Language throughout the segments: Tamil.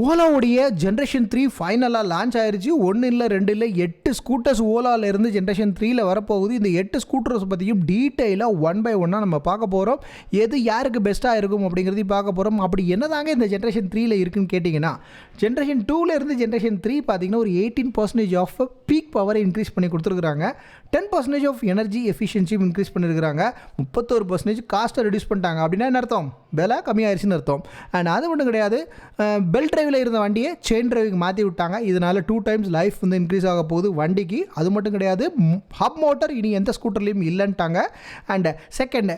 ஓலாவுடைய ஜென்ரேஷன் 3 ஃபைனலாக லான்ச் ஆயிடுச்சு. 1 இல்லை 2 இல்லை 8 ஸ்கூட்டர்ஸ் ஓலாவிலேருந்து ஜென்ரேஷன் 3ல் வரப்போகுது. இந்த 8 ஸ்கூட்டர்ஸ் பற்றியும் டீட்டெயிலாக ஒன் பை ஒன்னாக நம்ம பார்க்க போகிறோம். எது யாருக்கு பெஸ்ட்டாக இருக்கும் அப்படிங்கிறதையும் பார்க்க போகிறோம். அப்படி என்னதாங்க இந்த ஜென்ரேஷன் 3ல் இருக்குன்னு கேட்டிங்கன்னா, ஜென்ரேஷன் 2லேருந்து ஜென்ரேஷன் 3 பார்த்திங்கன்னா ஒரு 18% ஆஃப் பீக் பவரை இன்க்ரீஸ் பண்ணி கொடுத்துருக்குறாங்க. 10% ஆஃப் எனர்ஜி எஃபிஷியன்சியும் இன்க்ரீஸ் பண்ணியிருக்கிறாங்க. 31% காஸ்ட்டை ரெடியூஸ் பண்ணிட்டாங்க. அப்படின்னா என்ன அர்த்தம்? விலை கம்மியாயிருச்சுன்னு அர்த்தம். அண்ட் அது ஒன்றும் கிடையாது, பெல்ட் டிரைவில் இருந்த வண்டியை செயின் டிரைவிங் மாற்றி விட்டாங்க. இதனால் 2 times லைஃப் வந்து இன்க்ரீஸ் ஆக போகுது வண்டிக்கு. அது மட்டும் கிடையாது, ஹப் மோட்டார் இனி எந்த ஸ்கூட்டர்லேயும் இல்லைன்ட்டாங்க. And second,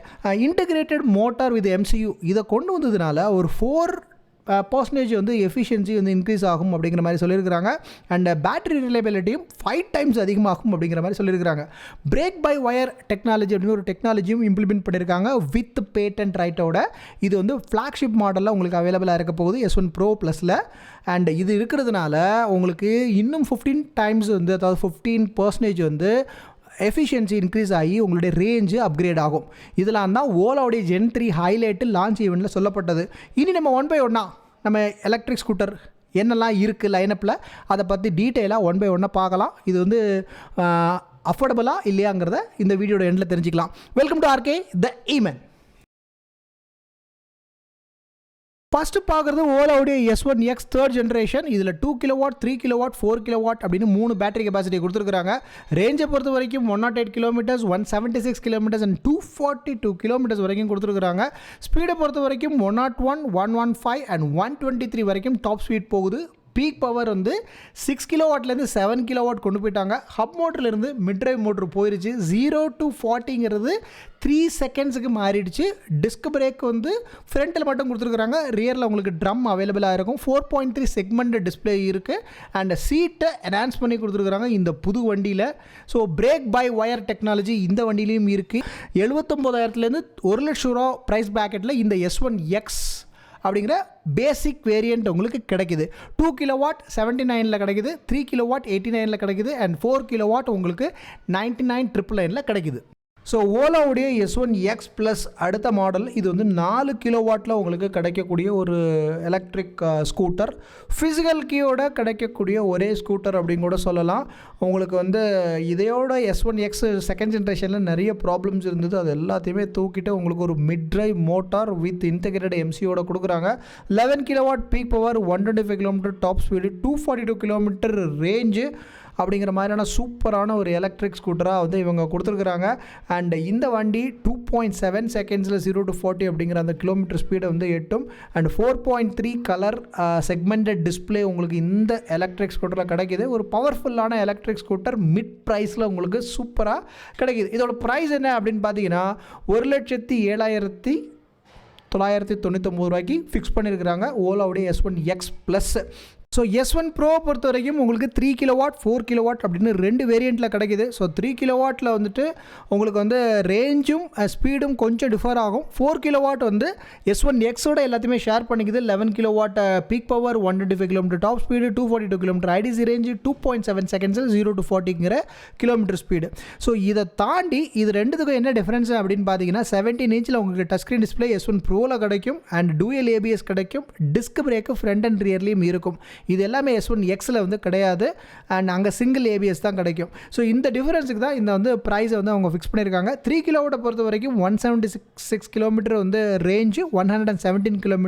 integrated motor with MCU இதை கொண்டு வந்ததுனால ஒரு 4% வந்து எஃபிஷியன்சி வந்து இன்க்ரீஸ் ஆகும் அப்படிங்கிற மாதிரி சொல்லியிருக்கிறாங்க. அண்ட் பேட்டரி ரிலையபிலிட்டியும் 5 times அதிகமாகும் அப்படிங்கிற மாதிரி சொல்லியிருக்கிறாங்க. பிரேக் பை ஒயர் டெக்னாலஜி அப்படின்னு ஒரு டெக்னாலஜியும் இம்ப்ளிமெண்ட் பண்ணியிருக்காங்க வித் பேட்டன்ட் ரைட்டோட. இது வந்து ஃப்ளாக்ஷிப் மாடலில் உங்களுக்கு அவைலபிளாக இருக்க போகுது S1 Pro ப்ளஸில். அண்ட் இது இருக்கிறதுனால உங்களுக்கு இன்னும் 15 times வந்து, அதாவது 15% வந்து எஃபிஷியன்சி இன்க்ரீஸ் ஆகி உங்களுடைய ரேஞ்சு அப்கிரேட் ஆகும். இதெல்லாம் தான் ஓலாவுடைய Gen 3 ஹைலைட்டு லான்ச் ஈவெண்ட்டில் சொல்லப்பட்டது. இனி நம்ம ஒன் பை ஒன்னாக நம்ம எலக்ட்ரிக் ஸ்கூட்டர் என்னெல்லாம் இருக்குது லைனப்பில் அதை பற்றி டீட்டெயிலாக ஒன் பை ஒன்னாக பார்க்கலாம். இது வந்து அஃபோர்டபுளாக இல்லையாங்கிறத இந்த வீடியோட எண்டில் தெரிஞ்சுக்கலாம். Welcome to RK the Yemen. First பார்க்குறது ஓலாவுடைய S1 X 3rd ஜென்ரேஷன். இதில் 2 kW, 3 kW, 4 kW அப்படின்னு 3 பேட்டரி கெப்பாசிட்டி கொடுத்துருக்குறாங்க. ரேஞ்சை பொறுத்த வரைக்கும் 108 km, 176 km அண்ட் 242 km வரைக்கும் கொடுத்துருக்குறாங்க. ஸ்பீடை பொறுத்த வரைக்கும் 101, 115 அண்ட் 123 வரைக்கும் டாப் ஸ்பீட் போகுது. பீக் பவர் வந்து 6 kW 7 kW கொண்டு போயிட்டாங்க. ஹப் மோட்டர்லேருந்து மிட் ட்ரைவ் மோட்ரு போயிடுச்சு. 0 to 40 3 secondsக்கு மாறிடுச்சு. டிஸ்க் பிரேக் வந்து ஃப்ரண்ட்டில் மட்டும் கொடுத்துருக்குறாங்க. ரியரில் உங்களுக்கு ட்ரம் அவைலபிளாக இருக்கும். 4.3 செக்மெண்ட் டிஸ்பிளே இருக்குது. அண்ட் சீட்டை என்ஹான்ஸ் பண்ணி கொடுத்துருக்குறாங்க இந்த புது வண்டியில். So brake by wire technology இந்த வண்டியிலையும் இருக்குது. 79,000 1 லட்சம் ரூபா ப்ரைஸ் பேக்கெட்டில் இந்த S1 X அப்படிங்கிற பேசிக் வேரியண்ட் உங்களுக்கு கிடைக்குது. 2 kW 79 கிடைக்குது, 3 kW 89 கிடைக்குது அண்ட் 4 kW உங்களுக்கு 99,999 கிடைக்குது. ஸோ ஓலாவுடைய S1 X ப்ளஸ் அடுத்த மாடல். இது வந்து 4 kW உங்களுக்கு கிடைக்கக்கூடிய ஒரு எலக்ட்ரிக் ஸ்கூட்டர். ஃபிசிக்கல் கீயோட கிடைக்கக்கூடிய ஒரே ஸ்கூட்டர் அப்படின்னு கூட சொல்லலாம். உங்களுக்கு வந்து இதையோட S1 X 2nd ஜென்ரேஷனில் நிறைய ப்ராப்ளம்ஸ் இருந்தது. அது எல்லாத்தையுமே தூக்கிட்டு உங்களுக்கு ஒரு mid drive motor with integrated MCUவோட கொடுக்குறாங்க. 11 kW peak power, 125 km top speed, 242 km range அப்படிங்கிற மாதிரியான சூப்பரான ஒரு எலக்ட்ரிக் ஸ்கூட்டராக வந்து இவங்க கொடுத்துருக்குறாங்க. அண்ட் இந்த வண்டி 2.7 secondsல 0 to 40 அப்படிங்கிற அந்த கிலோமீட்டர் ஸ்பீடை வந்து எட்டும். அண்ட் 4.3 கலர் செக்மெண்டட் டிஸ்பிளே உங்களுக்கு இந்த எலக்ட்ரிக் ஸ்கூட்டரில் கிடைக்கிது. ஒரு பவர்ஃபுல்லான எலக்ட்ரிக் ஸ்கூட்டர் மிட் ப்ரைஸில் உங்களுக்கு சூப்பராக கிடைக்கிது. இதோட ப்ரைஸ் என்ன அப்படின்னு பார்த்தீங்கன்னா 1,07,999 ரூபாய்க்கு ஃபிக்ஸ் பண்ணியிருக்கிறாங்க ஓலாவுடைய S1 X plus. So S1 Pro பொறுத்த வரைக்கும் உங்களுக்கு 3 kW 4 kW அப்படின்னு 2 வேரியண்ட்டில் கிடைக்கிது. ஸோ 3 kW வந்துட்டு உங்களுக்கு வந்து ரேஞ்சும் ஸ்பீடும் கொஞ்சம் டிஃபர் ஆகும். 4 kW வந்து S1 Xோட எல்லாத்தையுமே ஷேர் பண்ணிக்குது. 11 kW peak power, 125 km top speed, 242 km IDC range, 2.7 secondsல் 0 to 40 கிலோமீட்டர் ஸ்பீடு. ஸோ இதை தாண்டி இது ரெண்டுத்துக்கும் என்ன டிஃப்ரென்ஸ் அப்படின்னு பார்த்தீங்கன்னா 17 inch உங்களுக்கு டச் ஸ்க்ரீன் டிஸ்பிளே S1 Proவில் கிடைக்கும். அண்ட் டூயல் ABS கிடைக்கும். டிஸ்க் பிரேக்கு ஃப்ரண்ட் அண்ட் ரியர்லேயும் இருக்கும். இது எல்லாமே S1 Xல வந்து கிடையாது. அண்ட் அங்கே சிங்கிள் ABS தான் கிடைக்கும். ஸோ இந்த டிஃபரன்ஸுக்கு தான் இந்த வந்து ப்ரைஸை வந்து அவங்க ஃபிக்ஸ் பண்ணியிருக்காங்க. 3 kW பொறுத்த வரைக்கும் 176 km வந்து ரேஞ்சு, 117 km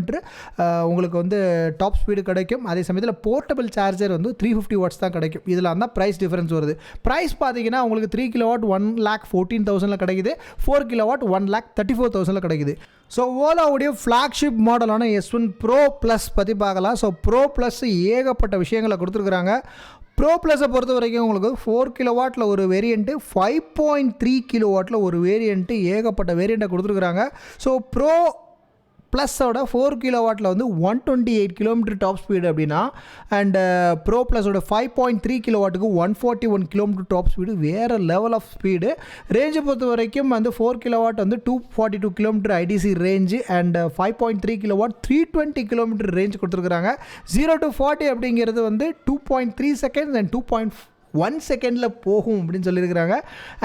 உங்களுக்கு வந்து டாப் ஸ்பீடு கிடைக்கும். அதே சமயத்தில் போர்ட்டபிள் சார்ஜர் வந்து 350 watts தான் கிடைக்கும். இதில் அந்த ப்ரைஸ் டிஃபரன்ஸ் வருது. ப்ரைஸ் பார்த்தீங்கன்னா உங்களுக்கு 3 kW 1,14,000 கிடைக்குது. 4 kW 1,34,000 கிடைக்குது. ஸோ ஓலாவுடைய ஃப்ளாக்ஷிப் மாடலான S1 Pro ப்ளஸ் பற்றி பார்க்கலாம். ஸோ Pro ப்ளஸ் ஏகப்பட்ட விஷயங்களை கொடுத்துருக்குறாங்க. Pro ப்ளஸை பொறுத்த வரைக்கும் உங்களுக்கு 4 kW ஒரு வேரியண்ட்டு, 5.3 kW ஒரு வேரியண்ட்டு, ஏகப்பட்ட வேரியண்ட்டை கொடுத்துருக்குறாங்க. ஸோ Pro ப்ளஸோட 4 kW வந்து 128 km டாப் ஸ்பீடு அப்படின்னா, and Pro ப்ளஸோட 5.3 kW 141 km top speed, வேறு லெவல் ஆஃப் ஸ்பீடு. ரேஞ்சை பொறுத்த வரைக்கும் வந்து 4 kW வந்து 242 km IDC range, and 5.3 kW 320 km range கொடுத்துருக்குறாங்க. 0 to 40 அப்படிங்கிறது வந்து 2.3 seconds அண்ட் 2.1 1 செகண்டில் போகும் அப்படின்னு சொல்லியிருக்கிறாங்க.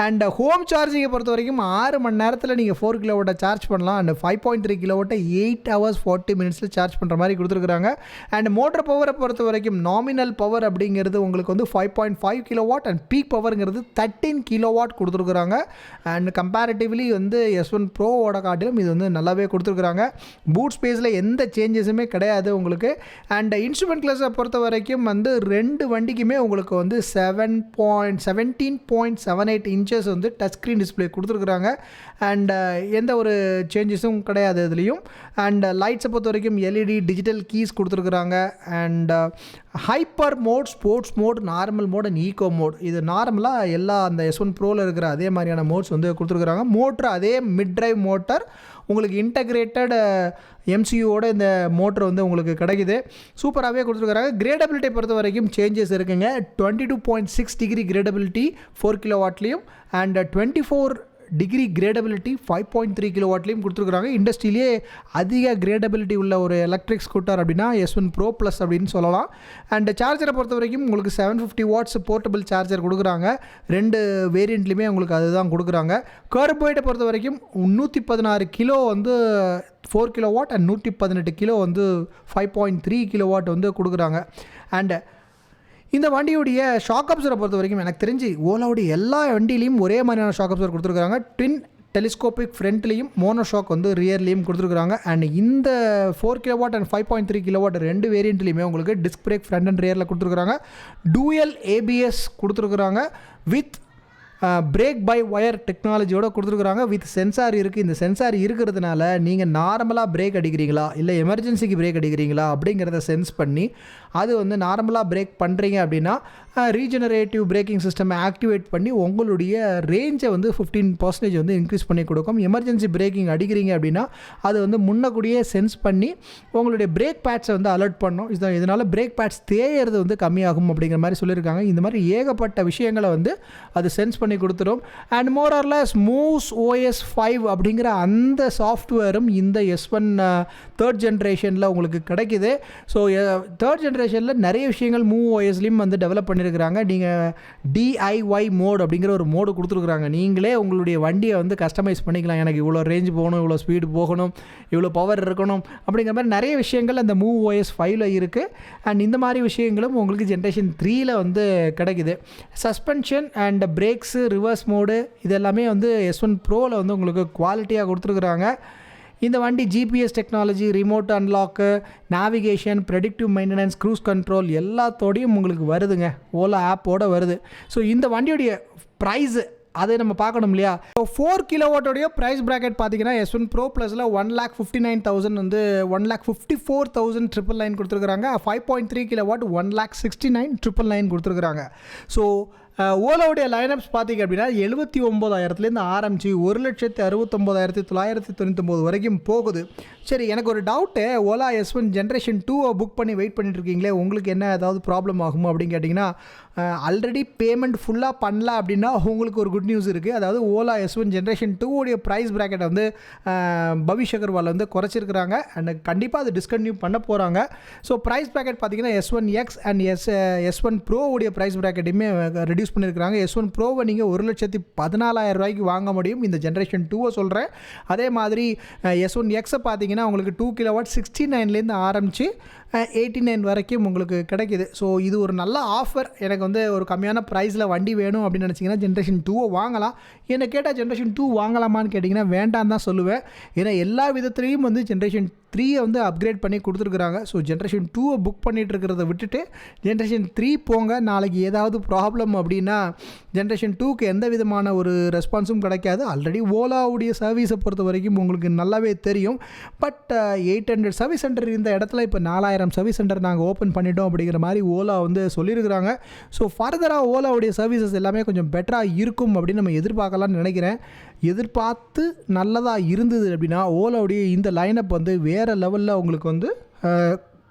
அண்ட் ஹோம் சார்ஜிங்கை பொறுத்த வரைக்கும் 6 மணி நேரத்தில் நீங்கள் 4 கிலோவாட்டை சார்ஜ் பண்ணலாம். அண்ட் 5.3 கிலோவாட்டை 8 hours 40 minutes சார்ஜ் பண்ணுற மாதிரி கொடுத்துருக்குறாங்க. அண்ட் மோட்டர் பவரை பொறுத்த வரைக்கும் நாமினல் பவர் அப்படிங்கிறது உங்களுக்கு வந்து 5.5 கிலோவாட் அண்ட் பீக் பவருங்கிறது 13 கிலோவாட் கொடுத்துருக்குறாங்க. அண்ட் கம்பேரிட்டிவ்லி வந்து S1 ப்ரோவோட காட்டிலும் இது வந்து நல்லாவே கொடுத்துருக்குறாங்க. பூட் ஸ்பேஸில் எந்த சேஞ்சஸுமே கிடையாது உங்களுக்கு. அண்ட் இன்ஸ்ட்ருமெண்ட் கிளாஸை பொறுத்த வரைக்கும் வந்து 2 வண்டிக்குமே உங்களுக்கு வந்து 17.78 இன்ச்சஸ் வந்து டச் ஸ்க்ரீன் டிஸ்பிளே கொடுத்துருக்குறாங்க. அண்ட் எந்த ஒரு சேஞ்சஸும் கிடையாது இதுலேயும். அண்ட் லைட்ஸை பொறுத்த வரைக்கும் எல்இடி டிஜிட்டல் கீஸ் கொடுத்துருக்குறாங்க. And hyper mode, sports mode, normal mode and eco mode, இது நார்மலாக எல்லா அந்த S1 ப்ரோவில் இருக்கிற அதே மாதிரியான மோட்ஸ் வந்து கொடுத்துருக்குறாங்க. மோட்ரு அதே மிட் ட்ரைவ் மோட்டர் உங்களுக்கு இன்டகிரேட்டட் MCUவோட இந்த மோட்ரு வந்து உங்களுக்கு கிடைக்குது. சூப்பராகவே கொடுத்துருக்குறாங்க. கிரேடபிலிட்டி பொறுத்த வரைக்கும் சேஞ்சஸ் இருக்குங்க. 22.6 டிகிரி கிரேடபிலிட்டி 4 கிலோவாட்லேயும் அண்ட் 24 டிகிரி கிரேடபிலிட்டி 5.3 கிலோவாட்லேயும் கொடுத்துருக்குறாங்க. இண்டஸ்ட்ரியிலே அதிக கிரேடபிலிட்டி உள்ள ஒரு எலக்ட்ரிக் ஸ்கூட்டர் அப்படின்னா S1 Pro Plus அப்படின்னு சொல்லலாம். அண்ட் சார்ஜரை பொறுத்த வரைக்கும் உங்களுக்கு 750 watts போர்ட்டபிள் சார்ஜர் கொடுக்குறாங்க. 2 வேரியண்ட்லேயுமே உங்களுக்கு அதுதான் கொடுக்குறாங்க. கர்ப் வெயிட்டை பொறுத்த வரைக்கும் 116 கிலோ வந்து 4 கிலோவாட் அண்ட் 118 கிலோ வந்து 5.3 கிலோவாட் வந்து கொடுக்குறாங்க. அண்ட் இந்த வண்டியுடைய ஷாக் அப்சரை பொறுத்த வரைக்கும் எனக்கு தெரிஞ்சு ஓலாவுடைய எல்லா வண்டியிலையும் ஒரே மாதிரியான ஷாக் அப்சர் கொடுத்துருக்காங்க. ட்வின் டெலிஸ்கோபிக் ஃப்ரண்ட்லேயும் மோனோ ஷாக் வந்து ரியர்லேயும் கொடுத்துருக்குறாங்க. அண்ட் இந்த 4 கிலோவாட் அண்ட் 5.3 கிலோவாட் 2 வேரியண்ட்லேயுமே உங்களுக்கு டிஸ்க் பிரேக் ஃப்ரண்ட் அண்ட் ரியரில் கொடுத்துருக்குறாங்க. டூயல் ABS கொடுத்துருக்குறாங்க வித் பிரேக் பை ஒயர் டெக்னாலஜியோட கொடுத்துருக்குறாங்க. வித் சென்சார் இருக்குது. இந்த சென்சார் இருக்கிறதுனால நீங்கள் நார்மலாக பிரேக் அடிக்கிறீங்களா இல்லை எமர்ஜென்சிக்கு பிரேக் அடிக்கிறீங்களா அப்படிங்கிறத சென்ஸ் பண்ணி அது வந்து நார்மலாக பிரேக் பண்ணுறீங்க அப்படின்னா ரீஜெனரேட்டிவ் பிரேக்கிங் சிஸ்டம் ஆக்டிவேட் பண்ணி உங்களுடைய ரேஞ்சை வந்து 15% வந்து இன்க்ரீஸ் பண்ணி கொடுக்கும். எமர்ஜென்சி பிரேக்கிங் அடிக்கிறீங்க அப்படின்னா அது வந்து முன்னக்கூடியே சென்ஸ் பண்ணி உங்களுடைய பிரேக் பேட்ஸை வந்து அலர்ட் பண்ணும். இதனால் பிரேக் பேட்ஸ் தேயறது வந்து கம்மியாகும் அப்படிங்கிற மாதிரி சொல்லியிருக்காங்க. இந்த மாதிரி ஏகப்பட்ட விஷயங்களை வந்து அது சென்ஸ் பண்ணி கொடுத்துரும். அண்ட் மோரார்லெஸ் மூவ்ஸ் OS 5 அப்படிங்கிற அந்த சாஃப்ட்வேரும் இந்த S1 3rd ஜென்ரேஷனில் உங்களுக்கு கிடைக்குது. ஸோ 3rd ஜென்ரேஷனில் நிறைய விஷயங்கள் மூவ் OSலையும் வந்து டெவலப் பண்ணியிருக்கிறாங்க. நீங்கள் DIY மோட் அப்படிங்கிற ஒரு மோடு கொடுத்துருக்குறாங்க. நீங்களே உங்களுடைய வண்டியை வந்து கஸ்டமைஸ் பண்ணிக்கலாம். எனக்கு இவ்வளோ ரேஞ்ச் போகணும், இவ்வளோ ஸ்பீடு போகணும், இவ்வளோ பவர் இருக்கணும் அப்படிங்கிற மாதிரி நிறைய விஷயங்கள் அந்த மூவ் OS 5ல் இருக்குது. அண்ட் இந்த மாதிரி விஷயங்களும் உங்களுக்கு ஜென்ரேஷன் 3ல் வந்து கிடைக்குது. Suspension and brakes, reverse mode இது எல்லாமே வந்து S1 ப்ரோவில் வந்து உங்களுக்கு குவாலிட்டியாக கொடுத்துருக்குறாங்க. இந்த வண்டி GPS technology, remote unlock, navigation, predictive maintenance, cruise control எல்லாத்தோடையும் உங்களுக்கு வருதுங்க. ஓலா ஆப்போட வருது. ஸோ இந்த வண்டியுடைய ப்ரைஸு அதை நம்ம பார்க்கணும் இல்லையா. ஸோ 4 கிலோவாட்டோடைய ப்ரைஸ் ப்ராக்கெட் பார்த்தீங்கன்னா S1 Pro Plusல 1,59,000 வந்து 1,54,999 கொடுத்துருக்குறாங்க. 5.3 கிலோவாட் 1,69,999 கொடுத்துருக்குறாங்க. ஸோ ஓலாவுடைய லைனப்ஸ் பார்த்திங்க அப்படின்னா 79,000லேருந்து ஆரம்பித்து 1,69,999 வரைக்கும் போகுது. சரி, எனக்கு ஒரு doubt. Ola S1 generation 2 book பண்ணி வெயிட் பண்ணிட்டு இருக்கீங்களே, உங்களுக்கு என்ன ஏதாவது ப்ராப்ளம் ஆகுமா அப்படின்னு கேட்டிங்கன்னா ஆல்ரெடி பேமெண்ட் ஃபுல்லாக பண்ணல அப்படின்னா உங்களுக்கு ஒரு குட் நியூஸ் இருக்குது. அதாவது ஓலா S1 ஜென்ரேஷன் 2 உடைய ப்ரைஸ் ப்ராக்கெட்டை வந்து பவிஷ் அகர்வால் வந்து குறைச்சிருக்கிறாங்க. அண்ட் கண்டிப்பாக அது டிஸ்கன்டினியூ பண்ண போகிறாங்க. ஸோ ப்ரைஸ் ப்ராக்கெட் பார்த்திங்கன்னா S1X அண்ட் S1 Pro உடைய ப்ரைஸ் ப்ராக்கெட்டையுமே ரெடியூஸ் பண்ணியிருக்கிறாங்க. S1 ப்ரோவை நீங்கள் 1,14,000 ரூபாய்க்கு வாங்க முடியும். இந்த ஜென்ரேஷன் 2 சொல்கிறேன். அதே மாதிரி S1Xை பார்த்தீங்கன்னா உங்களுக்கு 2 கிலோவாட் 69லேருந்து ஆரம்பித்து 89 வரைக்கும் உங்களுக்கு கிடைக்கிது. ஸோ இது ஒரு நல்ல ஆஃபர். எனக்கு வந்து ஒரு கம்மியான ப்ரைஸில் வண்டி வேணும் அப்படின்னு நினச்சிங்கன்னா ஜென்ரேஷன் 2 வாங்கலாம். என்னை கேட்டால் ஜென்ரேஷன் 2 வாங்கலாமான்னு கேட்டிங்கன்னா வேண்டாம் தான் சொல்லுவேன். ஏன்னா எல்லா விதத்துலேயும் வந்து ஜென்ரேஷன் 3 வந்து அப்கிரேட் பண்ணி கொடுத்துருக்குறாங்க. ஸோ ஜென்ரேஷன் 2 புக் பண்ணிகிட்டு இருக்கிறத விட்டுட்டு ஜென்ரேஷன் 3 போங்க. நாளைக்கு ஏதாவது ப்ராப்ளம் அப்படின்னா ஜென்ரேஷன் 2க்கு எந்த விதமான ஒரு ரெஸ்பான்ஸும் கிடைக்காது. ஆல்ரெடி ஓலாவுடைய சர்வீஸை பொறுத்த வரைக்கும் உங்களுக்கு நல்லாவே தெரியும். பட் 800 சர்வீஸ் சென்டர் இருந்த இடத்துல இப்போ 4,000 சர்வீஸ் சென்டர் நாங்கள் ஓப்பன் பண்ணிட்டோம் அப்படிங்கிற மாதிரி ஓலா வந்து சொல்லியிருக்கிறாங்க. ஸோ ஃபர்தராக ஓலாவுடைய சர்வீசஸ் எல்லாமே கொஞ்சம் பெட்டராக இருக்கும் அப்படின்னு நம்ம எதிர்பார்க்கலாம்னு நினைக்கிறேன். எதிர்பார்த்து நல்லதாக இருந்தது அப்படின்னா ஓலாவுடைய இந்த லைனப் வந்து வேறு லெவலில் உங்களுக்கு வந்து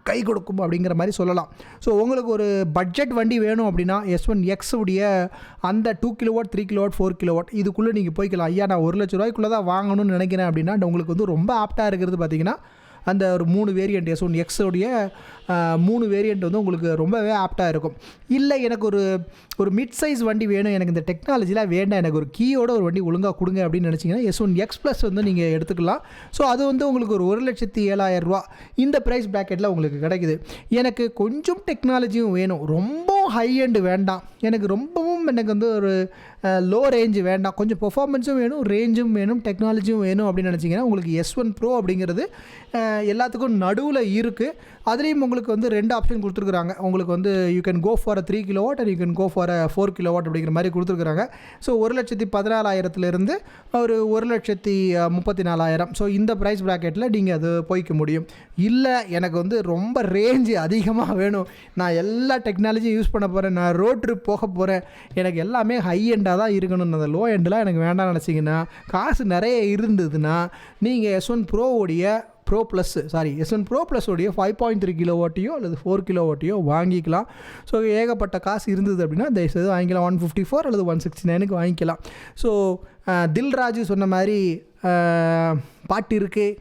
கை கொடுக்கும் அப்படிங்கிற மாதிரி சொல்லலாம். ஸோ உங்களுக்கு ஒரு பட்ஜெட் வண்டி வேணும் அப்படின்னா S1X உடைய அந்த 2 கிலோவாட் 3 கிலோவாட் 4 கிலோவாட் இதுக்குள்ளே நீங்கள் போய்க்கலாம். ஐயா நான் 1,00,000 ரூபாய்க்குள்ளே தான் வாங்கணும்னு நினைக்கிறேன் அப்படின்னா உங்களுக்கு வந்து ரொம்ப ஆப்டாக இருக்கிறது பார்த்தீங்கன்னா அந்த ஒரு 3 வேரியண்ட் S1 X உடைய 3 வேரியண்ட் வந்து உங்களுக்கு ரொம்பவே ஆப்டாக இருக்கும். இல்லை எனக்கு ஒரு மிட் சைஸ் வண்டி வேணும், எனக்கு இந்த டெக்னாலஜிலாம் வேண்டாம், எனக்கு ஒரு கீயோட ஒரு வண்டி ஒழுங்காக கொடுங்க அப்படின்னு நினச்சிங்கன்னா S1 X ப்ளஸ் வந்து நீங்கள் எடுத்துக்கலாம். ஸோ அது வந்து உங்களுக்கு ஒரு 1,07,000 இந்த ப்ரைஸ் ப்ராக்கெட்டில் உங்களுக்கு கிடைக்குது. எனக்கு கொஞ்சம் டெக்னாலஜியும் வேணும், ரொம்ப ஹை எண்டு வேண்டாம், எனக்கு வந்து ஒரு லோ ரேஞ்சு வேண்டாம், கொஞ்சம் பெர்ஃபார்மன்ஸும் வேணும், ரேஞ்சும் வேணும், டெக்னாலஜியும் வேணும் அப்படின்னு நினச்சிங்கன்னா உங்களுக்கு S1 Pro அப்படிங்கிறது எல்லாத்துக்கும் நடுவில் இருக்குது. அதுலேயும் உங்களுக்கு வந்து 2 ஆப்ஷன் கொடுத்துருக்குறாங்க. உங்களுக்கு வந்து you can go for 3 kW and you can go for 4 kW அப்படிங்கிற மாதிரி கொடுத்துருக்குறாங்க. ஸோ 1,14,000 ஒரு 1,34,000. ஸோ இந்த ப்ரைஸ் ப்ராக்கெட்டில் நீங்கள் அது போய்க்க முடியும். இல்லை எனக்கு வந்து ரொம்ப ரேஞ்சு அதிகமாக வேணும், நான் எல்லா டெக்னாலஜியும் யூஸ் பண்ண போகிறேன், நான் ரோட் ட்ரிப் போக போகிறேன், எனக்கு எல்லாமே ஹை எண்டாக தான் இருக்கணும், அந்த லோ எண்டெலாம் எனக்கு வேண்டாம்னு நினச்சிங்கன்னா, காசு நிறைய இருந்ததுன்னா நீங்கள் S1 Pro ப்ளஸோடைய 5.3 kW அல்லது 4 kW வாங்கிக்கலாம். ஸோ ஏகப்பட்ட காசு இருந்தது அப்படின்னா தயவுசெய்து வாங்கிக்கலாம். 154 அல்லது 169க்கு வாங்கிக்கலாம். ஸோ தில்ராஜு சொன்ன மாதிரி பாட்டு இருக்குது,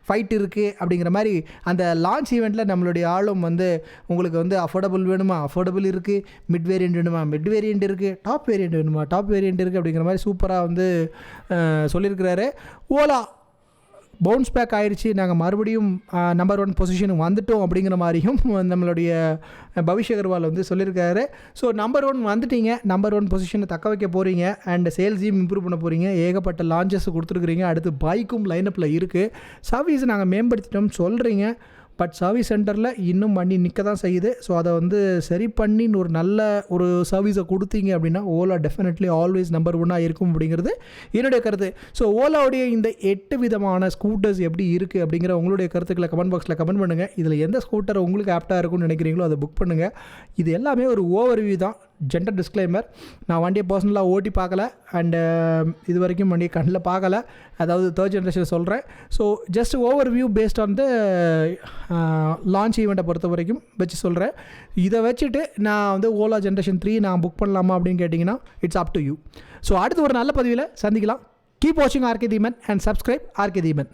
ஃபைட் இருக்குது அப்படிங்கிற மாதிரி அந்த லான்ச் ஈவெண்ட்டில் நம்மளுடைய ஆளும் வந்து உங்களுக்கு வந்து அஃபோர்டபுள் வேணுமா, அஃபோர்டபுள் இருக்குது, மிட் வேரியண்ட் வேணுமா, மிட் வேரியண்ட் இருக்குது, டாப் வேரியண்ட் வேணுமா, டாப் வேரியண்ட் இருக்குது அப்படிங்கிற மாதிரி சூப்பராக வந்து சொல்லியிருக்கிறாரு. ஓலா பவுன்ஸ் பேக் ஆயிடுச்சு, நாங்கள் மறுபடியும் நம்பர் 1 பொசிஷனுக்கு வந்துட்டோம் அப்படிங்கிற மாதிரியும் நம்மளுடைய பவிஷ் அகர்வால் வந்து சொல்லியிருக்காரு. ஸோ நம்பர் 1 வந்துட்டீங்க, நம்பர் 1 பொசிஷனை தக்க வைக்க போகிறீங்க அண்ட் சேல்ஸையும் இம்ப்ரூவ் பண்ண போகிறீங்க, ஏகப்பட்ட லான்ச்சஸ் கொடுத்துருக்குறீங்க, அடுத்து பைக்கும் லைனப்பில் இருக்குது, சர்வீஸ் நாங்கள் மேம்படுத்திட்டோம்னு சொல்கிறீங்க. பட் சர்வீஸ் சென்டரில் இன்னும் வண்டி நிற்க தான் செய்யுது. ஸோ அதை வந்து சரி பண்ணி ஒரு நல்ல ஒரு சர்வீஸை கொடுத்தீங்க அப்படின்னா ஓலா டெஃபினெட்லி ஆல்வேஸ் நம்பர் 1 இருக்கும் அப்படிங்கிறது என்னுடைய கருத்து. ஸோ ஓலாவுடைய இந்த 8 விதமான ஸ்கூட்டர்ஸ் எப்படி இருக்குது அப்படிங்கிற உங்களுடைய கருத்துக்களை கமெண்ட் பாக்ஸில் கமெண்ட் பண்ணுங்கள். இதில் எந்த ஸ்கூட்டர் உங்களுக்கு ஆப்டாக இருக்கும்னு நினைக்கிறீங்களோ அதை புக் பண்ணுங்கள். இது எல்லாமே ஒரு ஓவர்வியூ தான், ஜென்டல் டிஸ்க்ளைமர். நான் வண்டியை பர்சனலாக ஓட்டி பார்க்கல அண்டு இது வரைக்கும் வண்டியை கண்ணில் பார்க்கல, அதாவது 3rd ஜென்ரேஷன் சொல்கிறேன். So just overview based on the launch ஈவெண்ட்டை பொறுத்த வரைக்கும் வச்சு சொல்கிறேன். இதை வச்சுட்டு நான் வந்து ஓலா ஜென்ரேஷன் 3 நான் புக் பண்ணலாமா அப்படின்னு கேட்டிங்கன்னா it's up to you. So அடுத்து ஒரு நல்ல பதிவில் சந்திக்கலாம். கீப் வாட்சிங் R K Theeman and subscribe R K தீமன்.